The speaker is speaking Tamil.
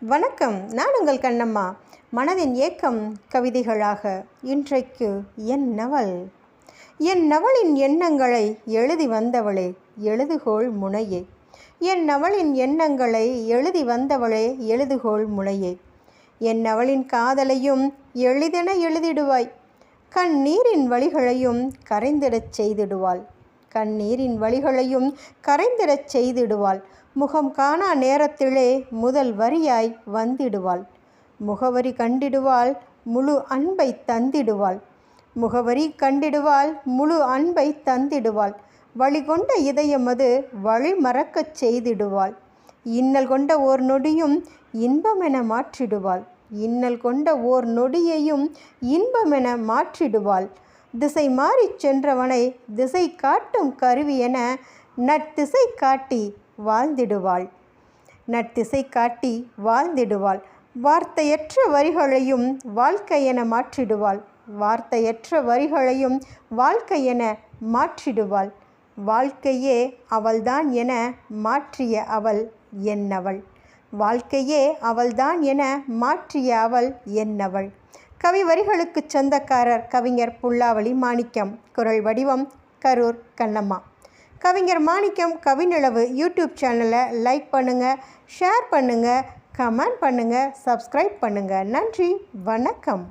வணக்கம், நான் உங்கள் கண்ணம்மா. மனதின் ஏக்கம் கவிதைகளாக இன்றைக்கு என் நவல். என் நவலின் எண்ணங்களை எழுதி வந்தவளே, எழுதுகோள் முனையே. என் நவலின் எண்ணங்களை எழுதி வந்தவளே, எழுதுகோள் முனையே. என் நவலின் காதலையும் எளிதென எழுதிடுவாய். கண்ணீரின் வழிகளையும் கரைந்திடச் செய்திடுவாள். கண்ணீரின் வழிகளையும் கரைந்திடச் செய்திடுவாள். முகம் காணா நேரத்திலே முதல் வரியாய் வந்திடுவாள். முகவரி கண்டிடுவாள், முழு அன்பை தந்திடுவாள். முகவரி கண்டிடுவாள், முழு அன்பை தந்திடுவாள். வழி கொண்ட இதயம் அது வழி மறக்கச் செய்திடுவாள். இன்னல் கொண்ட ஓர் நொடியும் இன்பமென மாற்றிடுவாள். இன்னல் கொண்ட ஓர் நொடியையும் இன்பமென மாற்றிடுவாள். திசை மாறிச் சென்றவனை திசை காட்டும் கருவி என நட்திசை காட்டி வாழ்ந்திடுவாள். நட்திசை காட்டி வாழ்ந்திடுவாள். வார்த்தையற்ற வரிகளையும் வாழ்க்கையென மாற்றிடுவாள். வார்த்தையற்ற வரிகளையும் வாழ்க்கையென மாற்றிடுவாள். வாழ்க்கையே அவள்தான் என மாற்றிய அவள் என்னவள். வாழ்க்கையே அவள்தான் என மாற்றிய அவள் என்னவள். கவி வரிகளுக்கு சொந்தக்காரர் கவிஞர் புல்லாவளி மாணிக்கம். குரல் வடிவம் கரூர் கண்ணம்மா. கவிஞர் மாணிக்கம் கவிநிலவு யூடியூப் சேனலை லைக் பண்ணுங்கள், ஷேர் பண்ணுங்கள், கமெண்ட் பண்ணுங்கள், சப்ஸ்கிரைப் பண்ணுங்கள். நன்றி, வணக்கம்.